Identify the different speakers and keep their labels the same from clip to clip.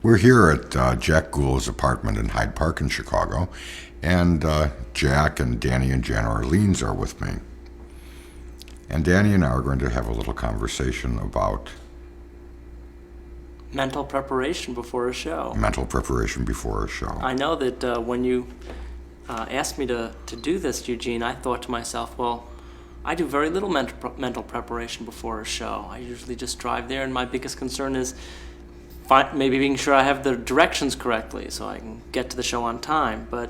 Speaker 1: We're here at Jack Gould's apartment in Hyde Park in Chicago, and Jack and Danny and Jan Orleans are with me. And Danny and I are going to have a little conversation about
Speaker 2: Mental preparation before a show.
Speaker 1: mental preparation before a show.
Speaker 2: I know that when you asked me to do this, Eugene, I thought to myself, well, I do very little mental preparation before a show. I usually just drive there, and my biggest concern is maybe being sure I have the directions correctly so I can get to the show on time. But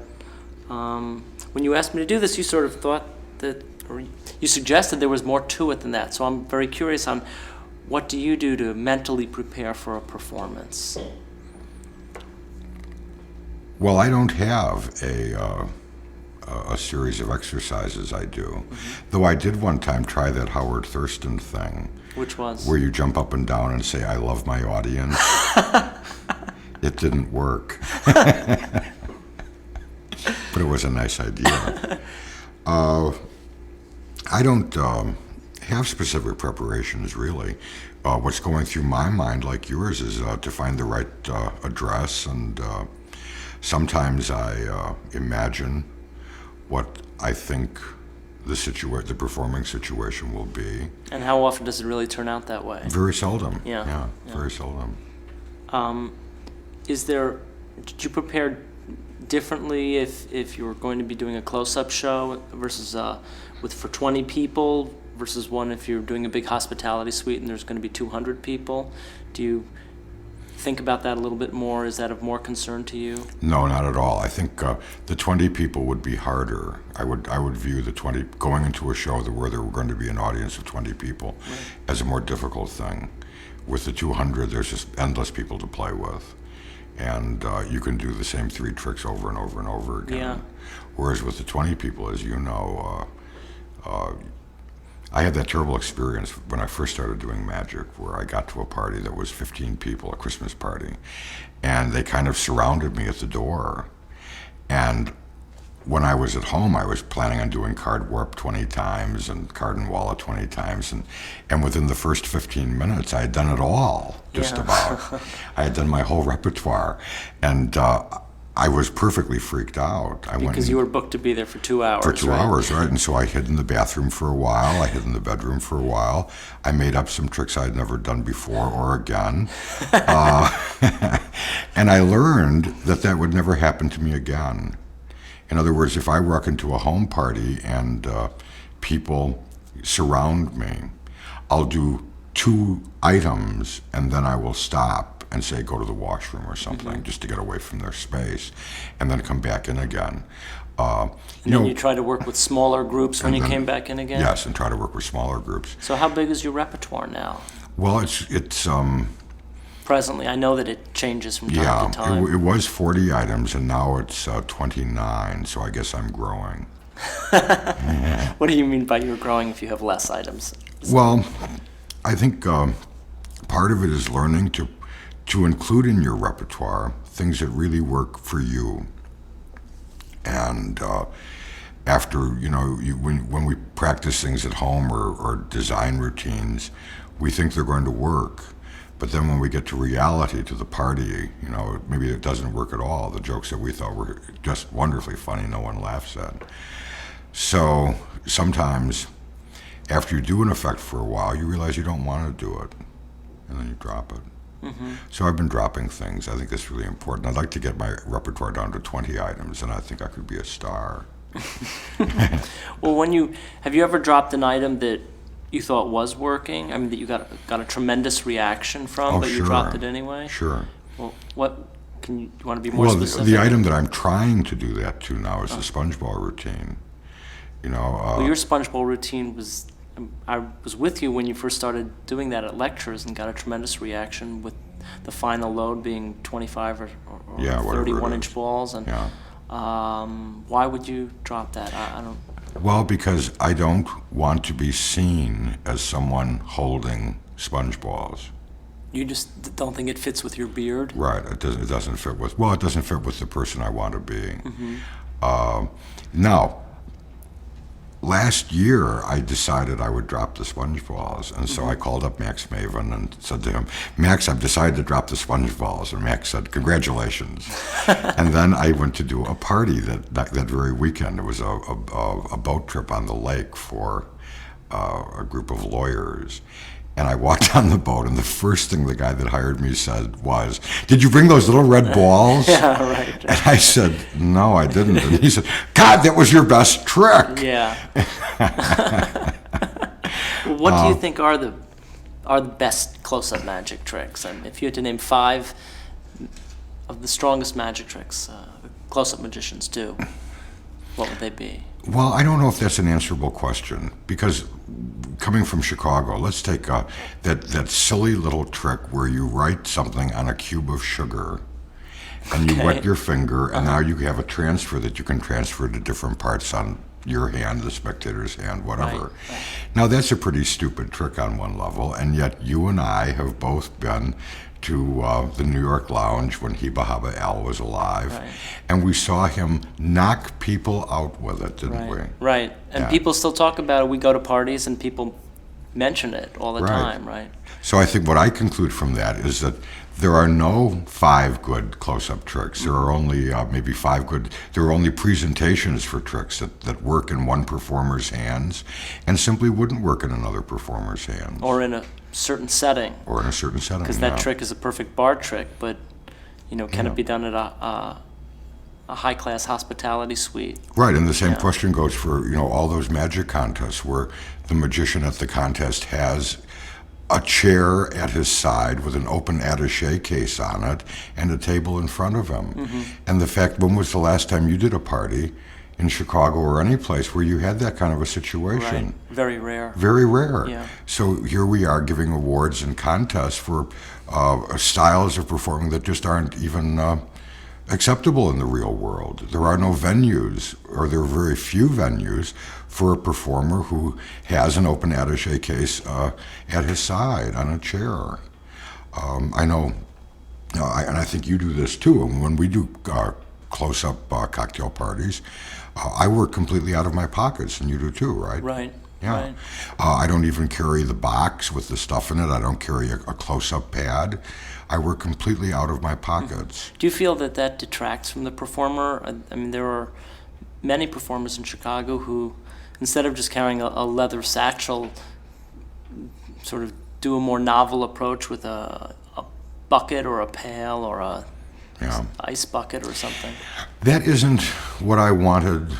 Speaker 2: when you asked me to do this, you sort of thought that, or you suggested there was more to it than that. So I'm very curious on what do you do to mentally prepare for a performance?
Speaker 1: Well, I don't have a series of exercises I do, though I did one time try that Howard Thurston thing,
Speaker 2: Which was?
Speaker 1: where you jump up and down and say, "I love my audience." It didn't work, but it was a nice idea. I don't have specific preparations, really. What's going through my mind, like yours, is to find the right address, and sometimes I imagine what I think the performing situation will be.
Speaker 2: And how often does it really turn out that way?
Speaker 1: Very seldom.
Speaker 2: Yeah.
Speaker 1: Very seldom.
Speaker 2: Did you prepare differently if you were going to be doing a close-up show versus for 20 people versus one if you're doing a big hospitality suite and there's going to be 200 people? Do you think about that a little bit more? Is that of more concern to you?
Speaker 1: No, not at all. I think the 20 people would be harder. I would view the 20 going into a show where there were going to be an audience of 20 people as a more difficult thing. With the 200, there's just endless people to play with, and you can do the same 3 tricks over and over and over again.
Speaker 2: Yeah.
Speaker 1: Whereas with the 20 people, as you know, I had that terrible experience when I first started doing magic, where I got to a party that was 15 people, a Christmas party, and they kind of surrounded me at the door. And when I was at home, I was planning on doing Card Warp 20 times and Card and Wallet 20 times, and within the first 15 minutes, I had done it all, just about. I had done my whole repertoire, and I was perfectly freaked out.
Speaker 2: Because you were booked to be there for 2 hours,
Speaker 1: For 2
Speaker 2: right?
Speaker 1: hours, right? And so I hid in the bathroom for a while. I hid in the bedroom for a while. I made up some tricks I'd never done before or again. And I learned that would never happen to me again. In other words, if I walk into a home party and people surround me, I'll do 2 items and then I will stop and say, go to the washroom or something, just to get away from their space, and then come back in again.
Speaker 2: And then you try to work with smaller groups when you came back in again?
Speaker 1: Yes, and try to work with smaller groups.
Speaker 2: So how big is your repertoire now?
Speaker 1: Well, it's
Speaker 2: Presently, I know that it changes from time to time.
Speaker 1: it was 40 items, and now it's 29, so I guess I'm growing.
Speaker 2: What do you mean by you're growing if you have less items?
Speaker 1: Well, I think part of it is learning to include in your repertoire things that really work for you. And after, when we practice things at home or design routines, we think they're going to work. But then when we get to reality, to the party, maybe it doesn't work at all. The jokes that we thought were just wonderfully funny, no one laughs at. So sometimes after you do an effect for a while, you realize you don't want to do it, and then you drop it. So I've been dropping things. I think that's really important. I'd like to get my repertoire down to 20 items, and I think I could be a star.
Speaker 2: Well, have you ever dropped an item that you thought was working? I mean, that you got a tremendous reaction from, but
Speaker 1: sure.
Speaker 2: you dropped it anyway?
Speaker 1: Sure.
Speaker 2: Well, you want to be more
Speaker 1: Well,
Speaker 2: specific?
Speaker 1: the item that I'm trying to do that to now is the sponge ball routine.
Speaker 2: Well, your sponge ball routine was... I was with you when you first started doing that at lectures and got a tremendous reaction with the final load being 25 or
Speaker 1: Yeah, whatever it
Speaker 2: 31-inch
Speaker 1: is.
Speaker 2: balls. And
Speaker 1: Yeah.
Speaker 2: why would you drop that? I don't...
Speaker 1: Well, because I don't want to be seen as someone holding sponge balls.
Speaker 2: You just don't think it fits with your beard?
Speaker 1: Right. It doesn't fit with. Well, it doesn't fit with the person I want to be. Now, last year, I decided I would drop the sponge balls, and so I called up Max Maven and said to him, "Max, I've decided to drop the sponge balls." And Max said, "Congratulations." And then I went to do a party that very weekend. It was a boat trip on the lake for a group of lawyers. And I walked on the boat, and the first thing the guy that hired me said was, "Did you bring those little red balls?"
Speaker 2: Yeah, right.
Speaker 1: And I said, "No, I didn't." And he said, "God, that was your best trick."
Speaker 2: Yeah. What do you think are the best close-up magic tricks? And if you had to name 5 of the strongest magic tricks close-up magicians do, what would they be?
Speaker 1: Well, I don't know if that's an answerable question, because coming from Chicago, let's take that silly little trick where you write something on a cube of sugar and you wet your finger, and now you have a transfer that you can transfer to different parts on your hand, the spectator's hand, whatever.
Speaker 2: Right.
Speaker 1: Now, that's a pretty stupid trick on one level, and yet you and I have both been to the New York Lounge when Heba Haba Al was alive,
Speaker 2: Right.
Speaker 1: and we saw him knock people out with it, didn't we?
Speaker 2: Right. And
Speaker 1: Yeah.
Speaker 2: people still talk about it. We go to parties and people mention it all the
Speaker 1: Right.
Speaker 2: time, right?
Speaker 1: So I think what I conclude from that is that there are no 5 good close-up tricks. There are only maybe 5 good. There are only presentations for tricks that work in one performer's hands and simply wouldn't work in another performer's hands
Speaker 2: Or in a certain setting.
Speaker 1: or in a certain setting.
Speaker 2: Because that trick is a perfect bar trick, but, can it be done at a high-class hospitality suite?
Speaker 1: Right, and the same question goes for all those magic contests where the magician at the contest has a chair at his side with an open attaché case on it and a table in front of him. And the fact, when was the last time you did a party in Chicago or any place where you had that kind of a situation?
Speaker 2: Right. Very rare.
Speaker 1: Very rare.
Speaker 2: Yeah.
Speaker 1: So here we are giving awards and contests for styles of performing that just aren't even acceptable in the real world. There are no venues, or there are very few venues, for a performer who has an open attaché case at his side on a chair. I know, and I think you do this too, and when we do close-up cocktail parties, I work completely out of my pockets, and you do too, right?
Speaker 2: Right.
Speaker 1: Yeah.
Speaker 2: Right.
Speaker 1: I don't even carry the box with the stuff in it. I don't carry a close-up pad. I work completely out of my pockets.
Speaker 2: Do you feel that detracts from the performer? I mean, there are many performers in Chicago who, instead of just carrying a leather satchel, sort of do a more novel approach with a bucket or a pail or a ice bucket or something.
Speaker 1: That isn't what I wanted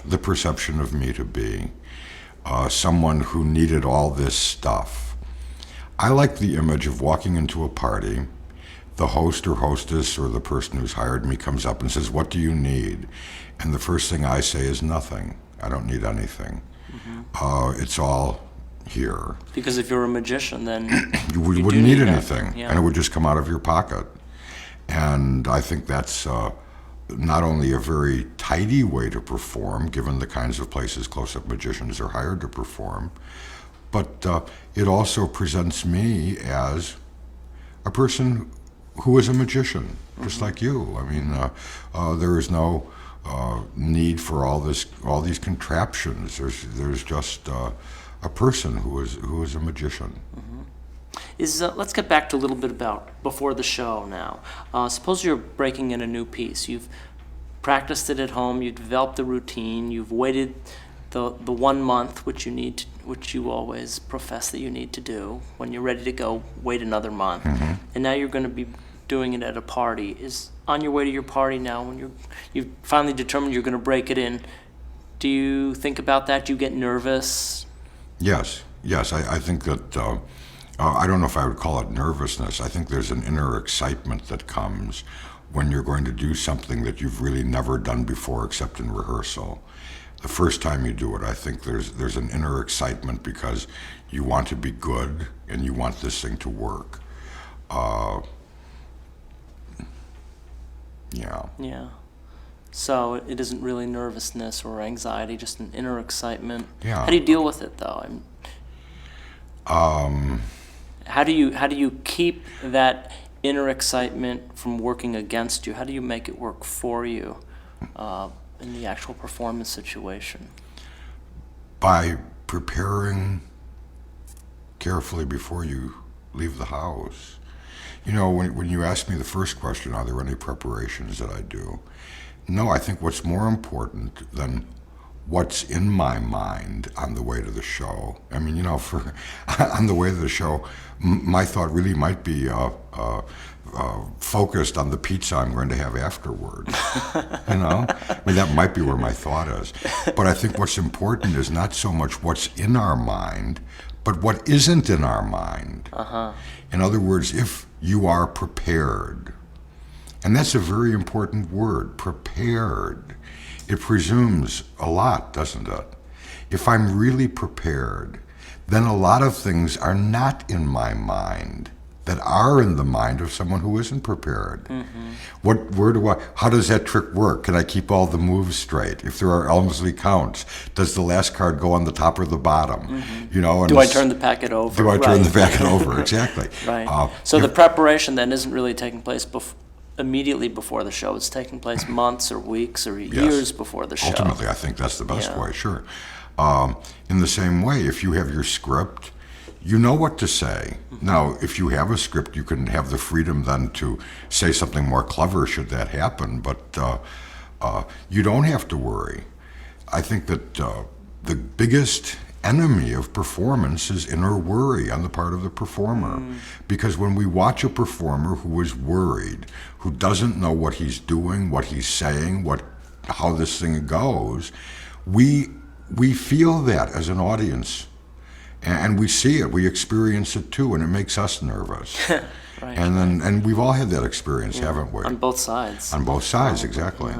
Speaker 1: the perception of me to be. Someone who needed all this stuff. I like the image of walking into a party, the host or hostess or the person who's hired me comes up and says, "What do you need?" And the first thing I say is nothing. I don't need anything. It's all here.
Speaker 2: Because if you're a magician, then
Speaker 1: You
Speaker 2: do
Speaker 1: wouldn't need
Speaker 2: need
Speaker 1: anything,
Speaker 2: nothing, yeah.
Speaker 1: and it would just come out of your pocket. And I think that's not only a very tidy way to perform, given the kinds of places close-up magicians are hired to perform, but it also presents me as a person who is a magician, just like you. I mean, there is no need for all these contraptions. There's just a person who is a magician.
Speaker 2: Let's get back to a little bit about before the show now. Suppose you're breaking in a new piece. You've practiced it at home. You've developed the routine. You've waited the 1 month, which you always profess that you need to do. When you're ready to go, wait another month. And now you're going to be doing it at a party. Is on your way to your party now, when you've finally determined you're going to break it in, do you think about that? Do you get nervous?
Speaker 1: Yes. I think that, I don't know if I would call it nervousness. I think there's an inner excitement that comes when you're going to do something that you've really never done before except in rehearsal. The first time you do it, I think there's an inner excitement because you want to be good and you want this thing to work.
Speaker 2: Yeah. So it isn't really nervousness or anxiety, just an inner excitement.
Speaker 1: Yeah.
Speaker 2: How do you deal with it, though? How do you keep that inner excitement from working against you? How do you make it work for you in the actual performance situation?
Speaker 1: by preparing carefully before you leave the house. You know, when you asked me the first question, are there any preparations that I do? No, I think what's more important than what's in my mind on the way to the show. I mean, you know, for on the way to the show, my thought really might be focused on the pizza I'm going to have afterwards. You know, I mean, that might be where my thought is. But I think what's important is not so much what's in our mind, but what isn't in our mind. In other words, if you are prepared, and that's a very important word, prepared. It presumes a lot, doesn't it? If I'm really prepared, then a lot of things are not in my mind that are in the mind of someone who isn't prepared. How does that trick work? Can I keep all the moves straight? If there are Elmsley counts, does the last card go on the top or the bottom? You know, and
Speaker 2: Do I turn the packet over?
Speaker 1: do I turn the packet over? Exactly.
Speaker 2: Right. So the preparation then isn't really taking place immediately before the show. It's taking place months or weeks or years before the show.
Speaker 1: Ultimately, I think that's the best
Speaker 2: Yeah.
Speaker 1: way, sure. In the same way, if you have your script, you know what to say. Now, if you have a script, you can have the freedom then to say something more clever should that happen, but you don't have to worry. I think that the biggest enemy of performance is inner worry on the part of the performer. Because when we watch a performer who is worried, who doesn't know what he's doing, what he's saying, how this thing goes, we feel that as an audience. And we see it, we experience it too, and it makes us nervous.
Speaker 2: Right.
Speaker 1: And we've all had that experience, haven't we?
Speaker 2: On both sides.
Speaker 1: On both sides, exactly.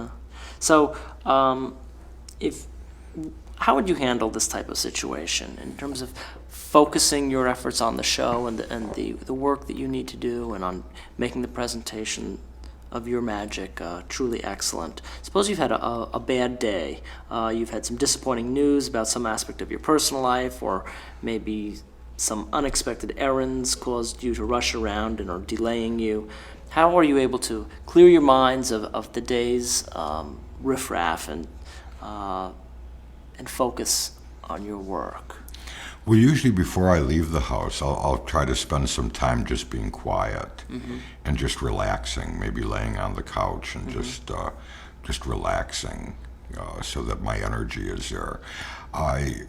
Speaker 2: So, how would you handle this type of situation in terms of focusing your efforts on the show and the work that you need to do, and on making the presentation of your magic truly excellent? Suppose you've had a bad day. You've had some disappointing news about some aspect of your personal life, or maybe some unexpected errands caused you to rush around and are delaying you. How are you able to clear your minds of the day's riffraff and focus on your work?
Speaker 1: Well, usually before I leave the house, I'll try to spend some time just being quiet and just relaxing, maybe laying on the couch and just relaxing so that my energy is there. I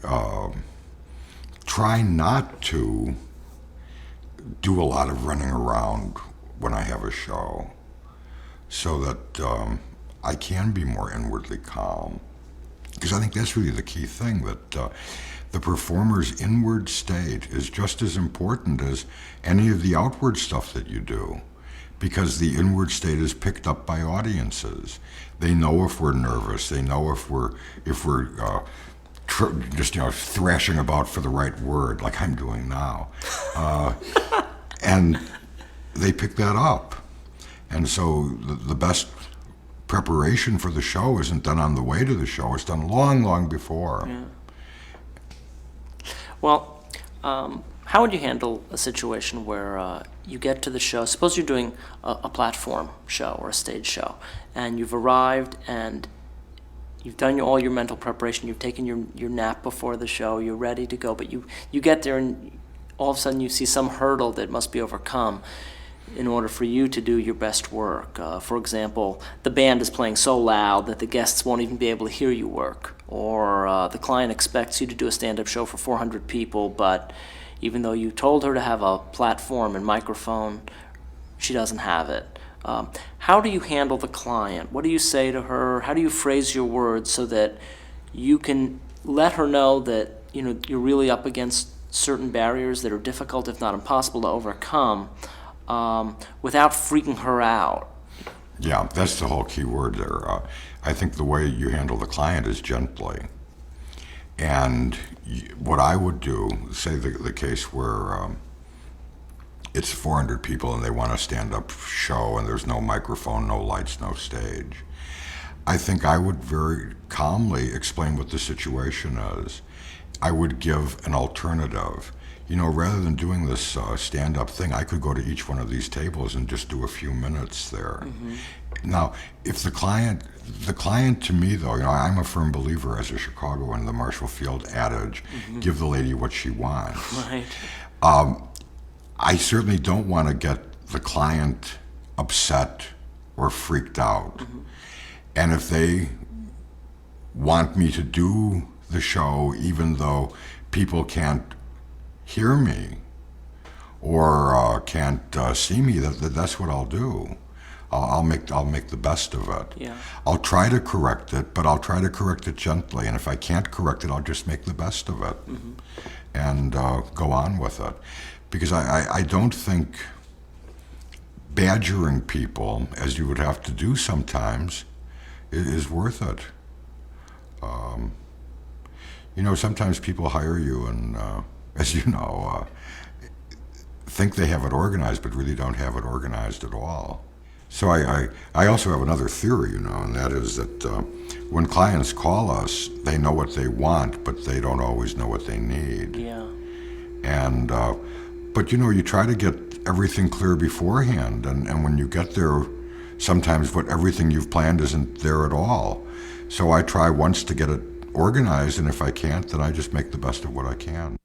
Speaker 1: try not to do a lot of running around when I have a show so that I can be more inwardly calm. Because I think that's really the key thing, that the performer's inward state is just as important as any of the outward stuff that you do, because the inward state is picked up by audiences. They know if we're nervous. They know if we're just thrashing about for the right word, like I'm doing now, and they pick that up. And so the best preparation for the show isn't done on the way to the show. It's done long, long before.
Speaker 2: Yeah. Well, how would you handle a situation where you get to the show? Suppose you're doing a platform show or a stage show, and you've arrived and you've done all your mental preparation, you've taken your nap before the show, you're ready to go, but you get there and all of a sudden you see some hurdle that must be overcome in order for you to do your best work. For example, the band is playing so loud that the guests won't even be able to hear you work. Or the client expects you to do a stand-up show for 400 people, but even though you told her to have a platform and microphone, she doesn't have it. How do you handle the client? What do you say to her? How do you phrase your words so that you can let her know that you're really up against certain barriers that are difficult, if not impossible, to overcome, without freaking her out?
Speaker 1: Yeah, that's the whole key word there. I think the way you handle the client is gently. And what I would do, say the case where it's 400 people and they want a stand-up show and there's no microphone, no lights, no stage, I think I would very calmly explain what the situation is. I would give an alternative. rather than doing this stand-up thing, I could go to each one of these tables and just do a few minutes there. Now, if the client to me though, I'm a firm believer as a Chicagoan, the Marshall Field adage, give the lady what she wants.
Speaker 2: Right.
Speaker 1: I certainly don't want to get the client upset or freaked out. And if they want me to do the show even though people can't hear me or can't see me, that's what I'll do. I'll make the best of it.
Speaker 2: Yeah.
Speaker 1: I'll try to correct it, but I'll try to correct it gently. And if I can't correct it, I'll just make the best of it and go on with it. Because I don't think badgering people, as you would have to do sometimes, is worth it. Sometimes people hire you and, as you know, think they have it organized, but really don't have it organized at all. So I also have another theory, and that is that when clients call us, they know what they want, but they don't always know what they need.
Speaker 2: Yeah.
Speaker 1: And but you try to get everything clear beforehand, and when you get there, sometimes everything you've planned isn't there at all. So I try once to get it organized, and if I can't, then I just make the best of what I can.